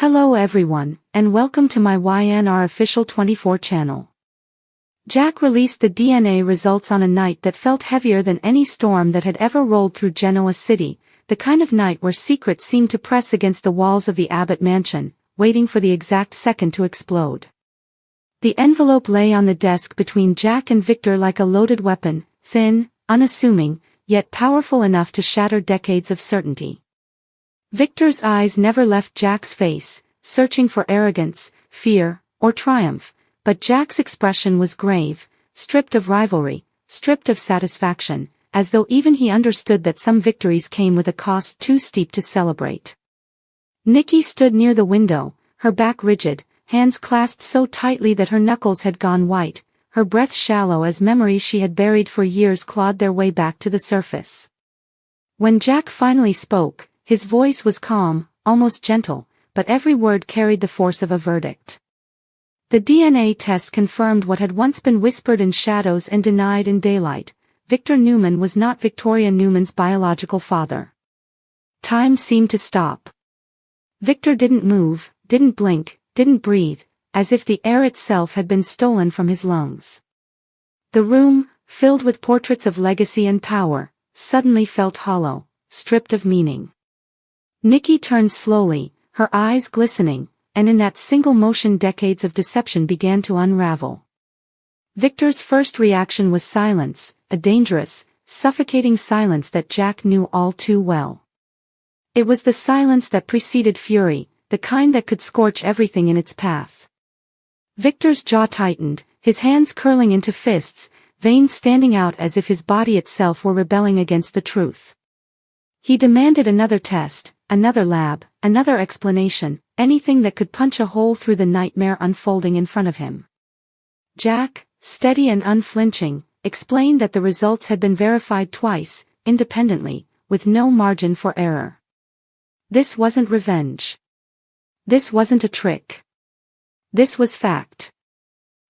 Hello everyone, and welcome to my YNR official 24 channel. Jack released the DNA results on a night that felt heavier than any storm that had ever rolled through Genoa City, the kind of night where secrets seemed to press against the walls of the Abbott mansion, waiting for the exact second to explode. The envelope lay on the desk between Jack and Victor like a loaded weapon, thin, unassuming, yet powerful enough to shatter decades of certainty. Victor's eyes never left Jack's face, searching for arrogance, fear, or triumph, but Jack's expression was grave, stripped of rivalry, stripped of satisfaction, as though even he understood that some victories came with a cost too steep to celebrate. Nikki stood near the window, her back rigid, hands clasped so tightly that her knuckles had gone white, her breath shallow as memories she had buried for years clawed their way back to the surface. When Jack finally spoke, his voice was calm, almost gentle, but every word carried the force of a verdict. The DNA test confirmed what had once been whispered in shadows and denied in daylight. Victor Newman was not Victoria Newman's biological father. Time seemed to stop. Victor didn't move, didn't blink, didn't breathe, as if the air itself had been stolen from his lungs. The room, filled with portraits of legacy and power, suddenly felt hollow, stripped of meaning. Nikki turned slowly, her eyes glistening, and in that single motion decades of deception began to unravel. Victor's first reaction was silence, a dangerous, suffocating silence that Jack knew all too well. It was the silence that preceded fury, the kind that could scorch everything in its path. Victor's jaw tightened, his hands curling into fists, veins standing out as if his body itself were rebelling against the truth. He demanded another test, another lab, another explanation, anything that could punch a hole through the nightmare unfolding in front of him. Jack, steady and unflinching, explained that the results had been verified twice, independently, with no margin for error. This wasn't revenge. This wasn't a trick. This was fact.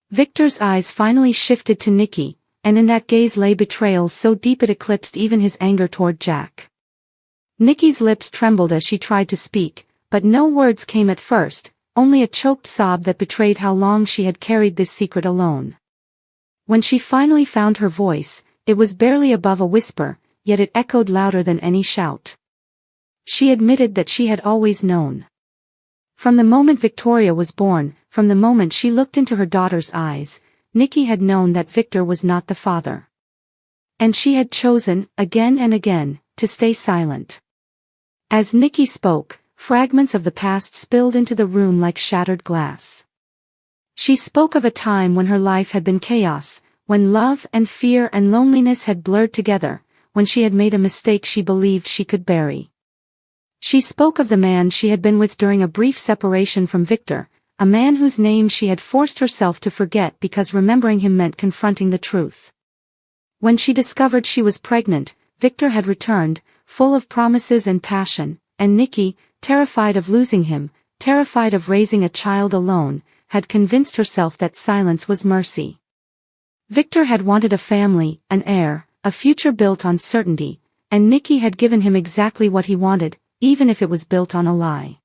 Victor's eyes finally shifted to Nikki, and in that gaze lay betrayal so deep it eclipsed even his anger toward Jack. Nikki's lips trembled as she tried to speak, but no words came at first, only a choked sob that betrayed how long she had carried this secret alone. When she finally found her voice, it was barely above a whisper, yet it echoed louder than any shout. She admitted that she had always known. From the moment Victoria was born, from the moment she looked into her daughter's eyes, Nikki had known that Victor was not the father. And she had chosen, again and again, to stay silent. As Nikki spoke, fragments of the past spilled into the room like shattered glass. She spoke of a time when her life had been chaos, when love and fear and loneliness had blurred together, when she had made a mistake she believed she could bury. She spoke of the man she had been with during a brief separation from Victor, a man whose name she had forced herself to forget because remembering him meant confronting the truth. When she discovered she was pregnant, Victor had returned, full of promises and passion, and Nikki, terrified of losing him, terrified of raising a child alone, had convinced herself that silence was mercy. Victor had wanted a family, an heir, a future built on certainty, and Nikki had given him exactly what he wanted, even if it was built on a lie.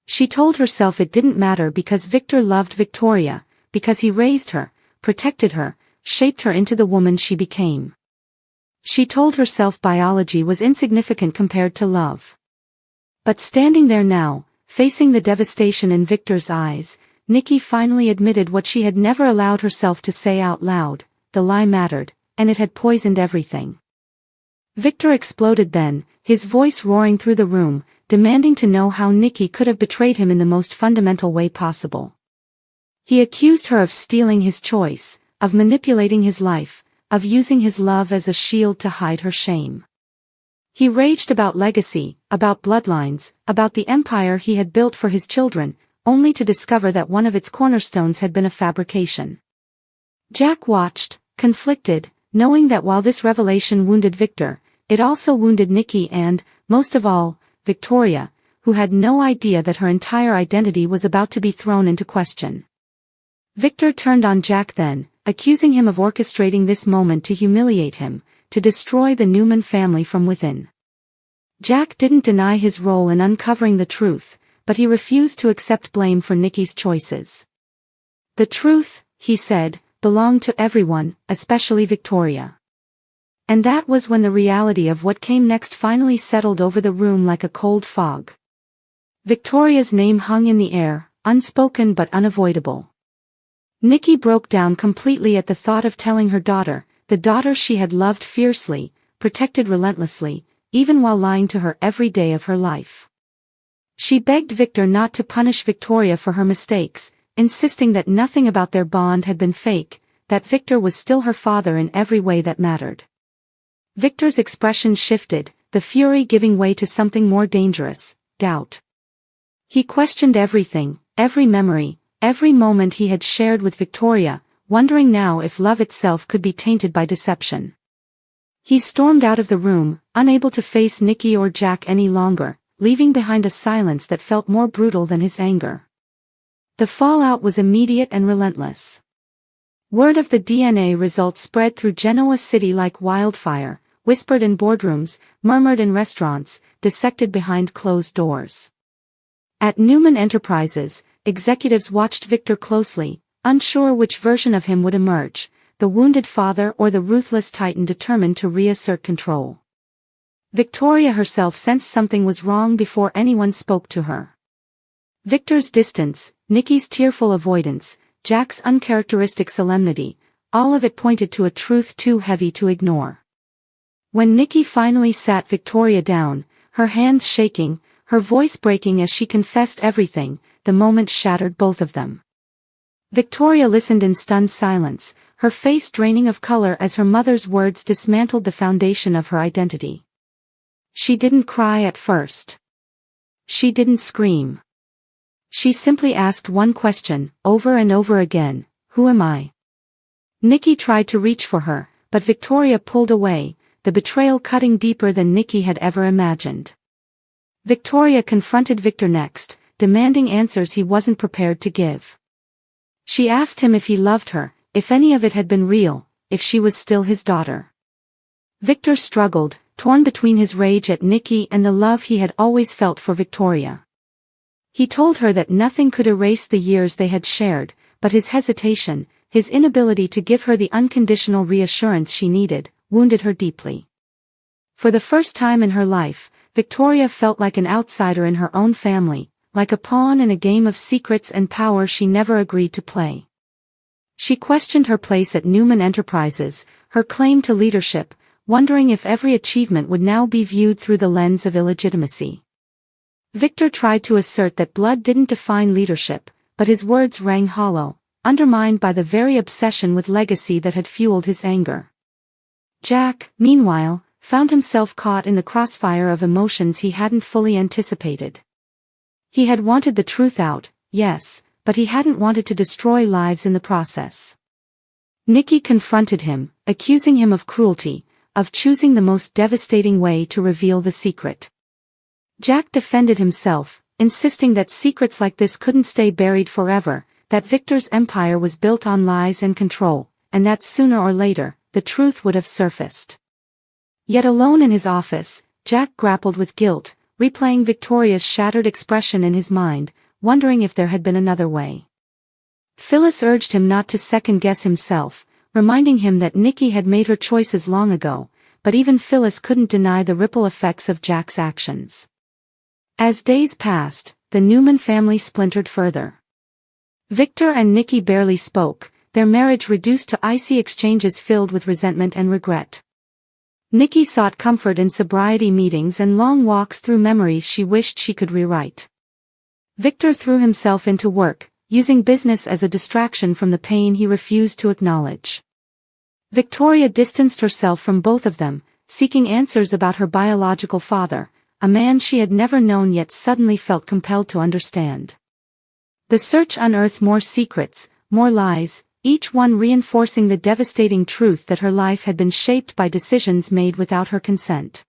She told herself it didn't matter because Victor loved Victoria, because he raised her, protected her, shaped her into the woman she became. She told herself biology was insignificant compared to love. But standing there now, facing the devastation in Victor's eyes, Nikki finally admitted what she had never allowed herself to say out loud: the lie mattered, and it had poisoned everything. Victor exploded then, his voice roaring through the room, demanding to know how Nikki could have betrayed him in the most fundamental way possible. He accused her of stealing his choice, of manipulating his life, of using his love as a shield to hide her shame. He raged about legacy, about bloodlines, about the empire he had built for his children, only to discover that one of its cornerstones had been a fabrication. Jack watched, conflicted, knowing that while this revelation wounded Victor, it also wounded Nikki and, most of all, Victoria, who had no idea that her entire identity was about to be thrown into question. Victor turned on Jack then, accusing him of orchestrating this moment to humiliate him, to destroy the Newman family from within. Jack didn't deny his role in uncovering the truth, but he refused to accept blame for Nikki's choices. The truth, he said, belonged to everyone, especially Victoria. And that was when the reality of what came next finally settled over the room like a cold fog. Victoria's name hung in the air, unspoken but unavoidable. Nikki broke down completely at the thought of telling her daughter, the daughter she had loved fiercely, protected relentlessly, even while lying to her every day of her life. She begged Victor not to punish Victoria for her mistakes, insisting that nothing about their bond had been fake, that Victor was still her father in every way that mattered. Victor's expression shifted, the fury giving way to something more dangerous, doubt. He questioned everything, every memory, every moment he had shared with Victoria, wondering now if love itself could be tainted by deception. He stormed out of the room, unable to face Nikki or Jack any longer, leaving behind a silence that felt more brutal than his anger. The fallout was immediate and relentless. Word of the DNA results spread through Genoa City like wildfire, whispered in boardrooms, murmured in restaurants, dissected behind closed doors. At Newman Enterprises, executives watched Victor closely, unsure which version of him would emerge, the wounded father or the ruthless titan determined to reassert control. Victoria herself sensed something was wrong before anyone spoke to her. Victor's distance, Nikki's tearful avoidance, Jack's uncharacteristic solemnity, all of it pointed to a truth too heavy to ignore. When Nikki finally sat Victoria down, her hands shaking, her voice breaking as she confessed everything, the moment shattered both of them. Victoria listened in stunned silence, her face draining of color as her mother's words dismantled the foundation of her identity. She didn't cry at first. She didn't scream. She simply asked one question, over and over again, who am I? Nikki tried to reach for her, but Victoria pulled away, the betrayal cutting deeper than Nikki had ever imagined. Victoria confronted Victor next, demanding answers he wasn't prepared to give. She asked him if he loved her, if any of it had been real, if she was still his daughter. Victor struggled, torn between his rage at Nikki and the love he had always felt for Victoria. He told her that nothing could erase the years they had shared, but his hesitation, his inability to give her the unconditional reassurance she needed, wounded her deeply. For the first time in her life, Victoria felt like an outsider in her own family, like a pawn in a game of secrets and power she never agreed to play. She questioned her place at Newman Enterprises, her claim to leadership, wondering if every achievement would now be viewed through the lens of illegitimacy. Victor tried to assert that blood didn't define leadership, but his words rang hollow, undermined by the very obsession with legacy that had fueled his anger. Jack, meanwhile, found himself caught in the crossfire of emotions he hadn't fully anticipated. He had wanted the truth out, yes, but he hadn't wanted to destroy lives in the process. Nikki confronted him, accusing him of cruelty, of choosing the most devastating way to reveal the secret. Jack defended himself, insisting that secrets like this couldn't stay buried forever, that Victor's empire was built on lies and control, and that sooner or later, the truth would have surfaced. Yet alone in his office, Jack grappled with guilt, replaying Victoria's shattered expression in his mind, wondering if there had been another way. Phyllis urged him not to second-guess himself, reminding him that Nikki had made her choices long ago, but even Phyllis couldn't deny the ripple effects of Jack's actions. As days passed, the Newman family splintered further. Victor and Nikki barely spoke, their marriage reduced to icy exchanges filled with resentment and regret. Nikki sought comfort in sobriety meetings and long walks through memories she wished she could rewrite. Victor threw himself into work, using business as a distraction from the pain he refused to acknowledge. Victoria distanced herself from both of them, seeking answers about her biological father, a man she had never known yet suddenly felt compelled to understand. The search unearthed more secrets, more lies, each one reinforcing the devastating truth that her life had been shaped by decisions made without her consent.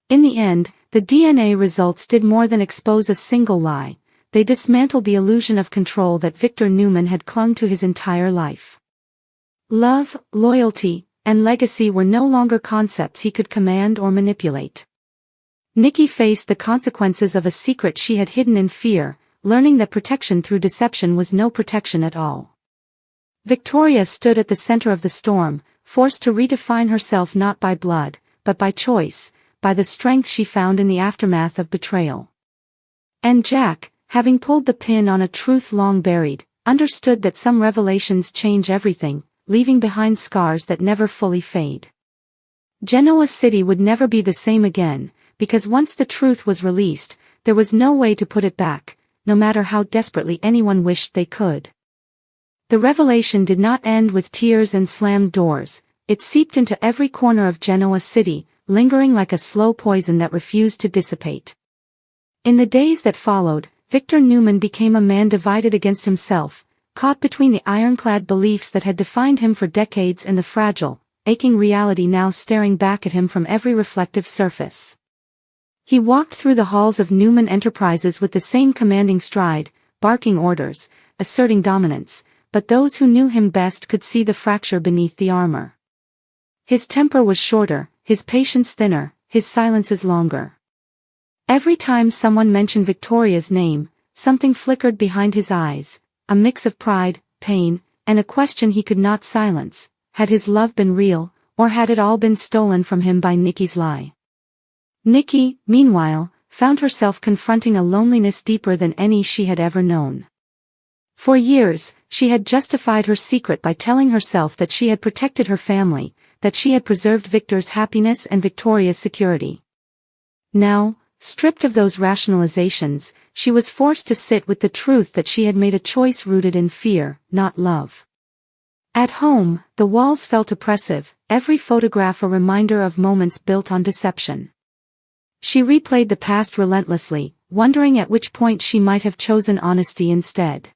In the end, the DNA results did more than expose a single lie, they dismantled the illusion of control that Victor Newman had clung to his entire life. Love, loyalty, and legacy were no longer concepts he could command or manipulate. Nikki faced the consequences of a secret she had hidden in fear, learning that protection through deception was no protection at all. Victoria stood at the center of the storm, forced to redefine herself not by blood, but by choice, by the strength she found in the aftermath of betrayal. And Jack, having pulled the pin on a truth long buried, understood that some revelations change everything, leaving behind scars that never fully fade. Genoa City would never be the same again, because once the truth was released, there was no way to put it back, no matter how desperately anyone wished they could. The revelation did not end with tears and slammed doors, it seeped into every corner of Genoa City, lingering like a slow poison that refused to dissipate. In the days that followed, Victor Newman became a man divided against himself, caught between the ironclad beliefs that had defined him for decades and the fragile, aching reality now staring back at him from every reflective surface. He walked through the halls of Newman Enterprises with the same commanding stride, barking orders, asserting dominance, but those who knew him best could see the fracture beneath the armor. His temper was shorter, his patience thinner, his silences longer. Every time someone mentioned Victoria's name, something flickered behind his eyes, a mix of pride, pain, and a question he could not silence: had his love been real, or had it all been stolen from him by Nikki's lie? Nikki, meanwhile, found herself confronting a loneliness deeper than any she had ever known. For years, she had justified her secret by telling herself that she had protected her family, that she had preserved Victor's happiness and Victoria's security. Now, stripped of those rationalizations, she was forced to sit with the truth that she had made a choice rooted in fear, not love. At home, the walls felt oppressive, every photograph a reminder of moments built on deception. She replayed the past relentlessly, wondering at which point she might have chosen honesty instead.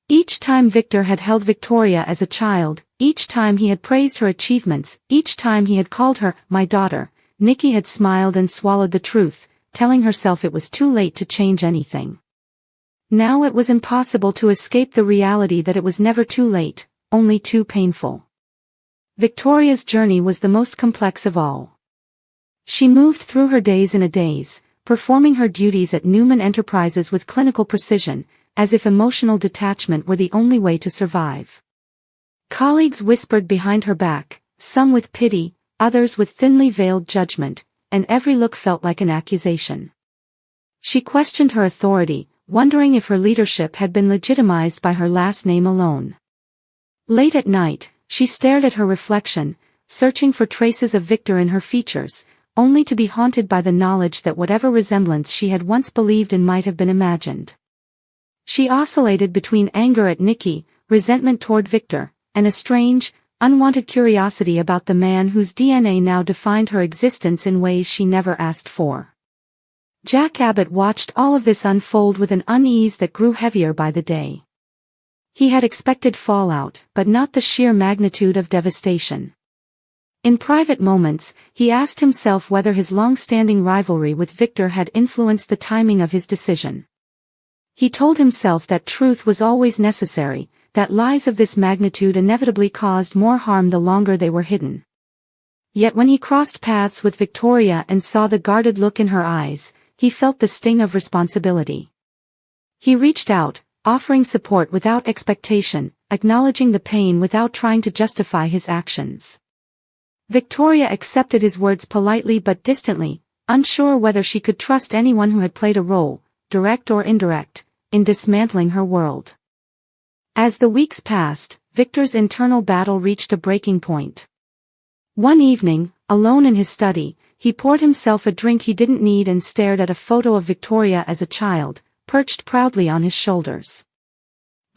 Each time Victor had held Victoria as a child, each time he had praised her achievements, each time he had called her, "my daughter," Nikki had smiled and swallowed the truth, telling herself it was too late to change anything. Now it was impossible to escape the reality that it was never too late, only too painful. Victoria's journey was the most complex of all. She moved through her days in a daze, performing her duties at Newman Enterprises with clinical precision, as if emotional detachment were the only way to survive. Colleagues whispered behind her back, some with pity, others with thinly veiled judgment, and every look felt like an accusation. She questioned her authority, wondering if her leadership had been legitimized by her last name alone. Late at night, she stared at her reflection, searching for traces of Victor in her features, only to be haunted by the knowledge that whatever resemblance she had once believed in might have been imagined. She oscillated between anger at Nikki, resentment toward Victor, and a strange, unwanted curiosity about the man whose DNA now defined her existence in ways she never asked for. Jack Abbott watched all of this unfold with an unease that grew heavier by the day. He had expected fallout, but not the sheer magnitude of devastation. In private moments, he asked himself whether his long-standing rivalry with Victor had influenced the timing of his decision. He told himself that truth was always necessary, that lies of this magnitude inevitably caused more harm the longer they were hidden. Yet when he crossed paths with Victoria and saw the guarded look in her eyes, he felt the sting of responsibility. He reached out, offering support without expectation, acknowledging the pain without trying to justify his actions. Victoria accepted his words politely but distantly, unsure whether she could trust anyone who had played a role, direct or indirect, in dismantling her world. As the weeks passed, Victor's internal battle reached a breaking point. One evening, alone in his study, he poured himself a drink he didn't need and stared at a photo of Victoria as a child, perched proudly on his shoulders.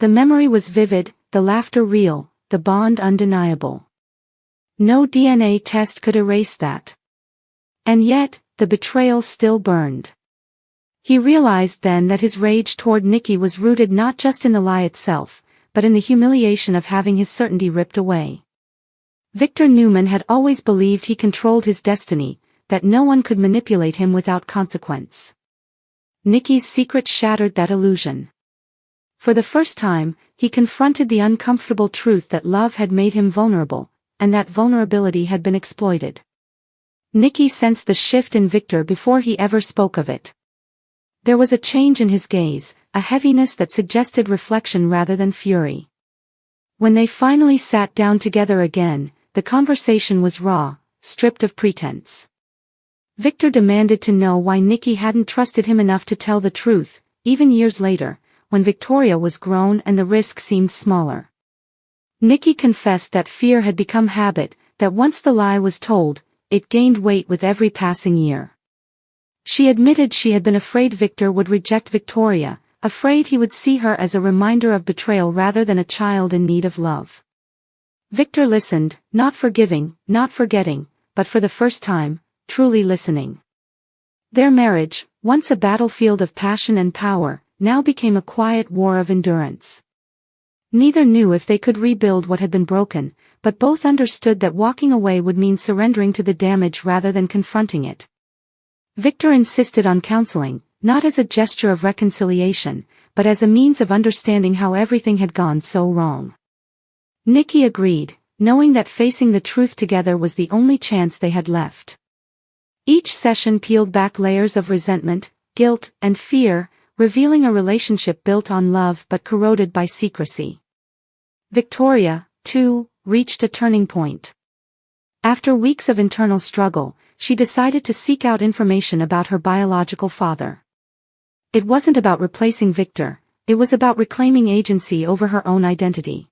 The memory was vivid, the laughter real, the bond undeniable. No DNA test could erase that. And yet, the betrayal still burned. He realized then that his rage toward Nikki was rooted not just in the lie itself, but in the humiliation of having his certainty ripped away. Victor Newman had always believed he controlled his destiny, that no one could manipulate him without consequence. Nikki's secret shattered that illusion. For the first time, he confronted the uncomfortable truth that love had made him vulnerable, and that vulnerability had been exploited. Nikki sensed the shift in Victor before he ever spoke of it. There was a change in his gaze, a heaviness that suggested reflection rather than fury. When they finally sat down together again, the conversation was raw, stripped of pretense. Victor demanded to know why Nikki hadn't trusted him enough to tell the truth, even years later, when Victoria was grown and the risk seemed smaller. Nikki confessed that fear had become habit, that once the lie was told, it gained weight with every passing year. She admitted she had been afraid Victor would reject Victoria, afraid he would see her as a reminder of betrayal rather than a child in need of love. Victor listened, not forgiving, not forgetting, but for the first time, truly listening. Their marriage, once a battlefield of passion and power, now became a quiet war of endurance. Neither knew if they could rebuild what had been broken, but both understood that walking away would mean surrendering to the damage rather than confronting it. Victor insisted on counseling, not as a gesture of reconciliation, but as a means of understanding how everything had gone so wrong. Nikki agreed, knowing that facing the truth together was the only chance they had left. Each session peeled back layers of resentment, guilt, and fear, revealing a relationship built on love but corroded by secrecy. Victoria, too, reached a turning point. After weeks of internal struggle, she decided to seek out information about her biological father. It wasn't about replacing Victor, it was about reclaiming agency over her own identity.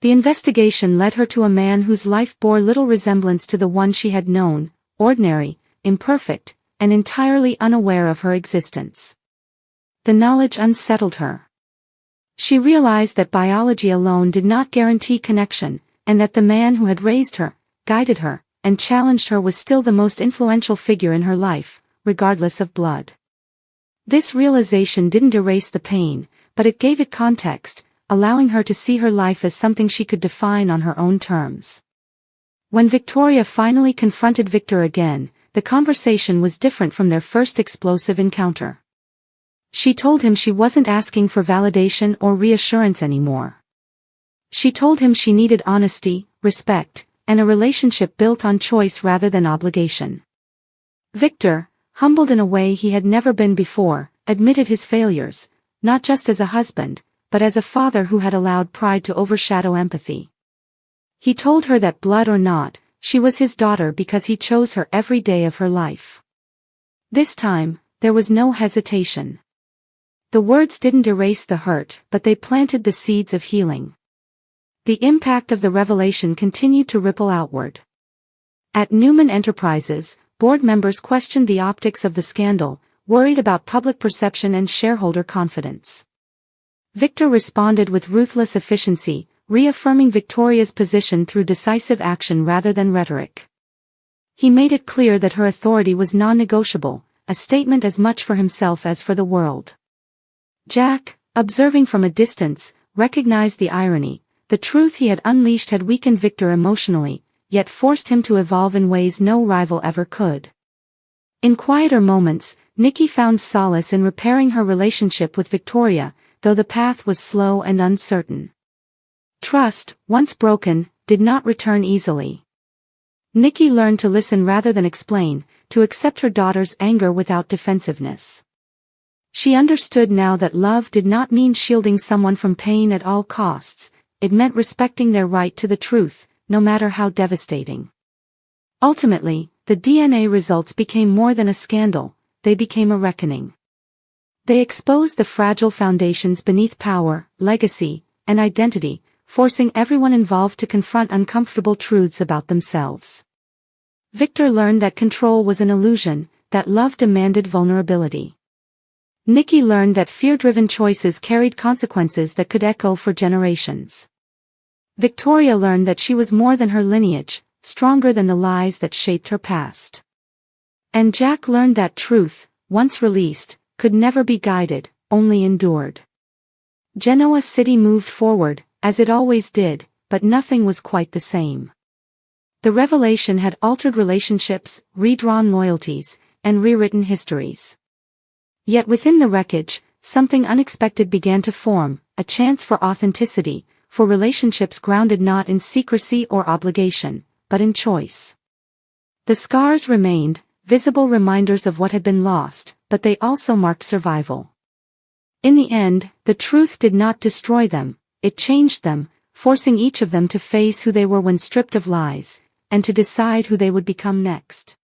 The investigation led her to a man whose life bore little resemblance to the one she had known, ordinary, imperfect, and entirely unaware of her existence. The knowledge unsettled her. She realized that biology alone did not guarantee connection, and that the man who had raised her, guided her, and challenged her was still the most influential figure in her life, regardless of blood. This realization didn't erase the pain, but it gave it context, allowing her to see her life as something she could define on her own terms. When Victoria finally confronted Victor again, the conversation was different from their first explosive encounter. She told him she wasn't asking for validation or reassurance anymore. She told him she needed honesty, respect, and a relationship built on choice rather than obligation. Victor, humbled in a way he had never been before, admitted his failures, not just as a husband, but as a father who had allowed pride to overshadow empathy. He told her that blood or not, she was his daughter because he chose her every day of her life. This time, there was no hesitation. The words didn't erase the hurt, but they planted the seeds of healing. The impact of the revelation continued to ripple outward. At Newman Enterprises, board members questioned the optics of the scandal, worried about public perception and shareholder confidence. Victor responded with ruthless efficiency, reaffirming Victoria's position through decisive action rather than rhetoric. He made it clear that her authority was non-negotiable, a statement as much for himself as for the world. Jack, observing from a distance, recognized the irony. The truth he had unleashed had weakened Victor emotionally, yet forced him to evolve in ways no rival ever could. In quieter moments, Nikki found solace in repairing her relationship with Victoria, though the path was slow and uncertain. Trust, once broken, did not return easily. Nikki learned to listen rather than explain, to accept her daughter's anger without defensiveness. She understood now that love did not mean shielding someone from pain at all costs. It meant respecting their right to the truth, no matter how devastating. Ultimately, the DNA results became more than a scandal, they became a reckoning. They exposed the fragile foundations beneath power, legacy, and identity, forcing everyone involved to confront uncomfortable truths about themselves. Victor learned that control was an illusion, that love demanded vulnerability. Nikki learned that fear-driven choices carried consequences that could echo for generations. Victoria learned that she was more than her lineage, stronger than the lies that shaped her past. And Jack learned that truth, once released, could never be guided, only endured. Genoa City moved forward, as it always did, but nothing was quite the same. The revelation had altered relationships, redrawn loyalties, and rewritten histories. Yet within the wreckage, something unexpected began to form, a chance for authenticity, for relationships grounded not in secrecy or obligation, but in choice. The scars remained, visible reminders of what had been lost, but they also marked survival. In the end, the truth did not destroy them, it changed them, forcing each of them to face who they were when stripped of lies, and to decide who they would become next.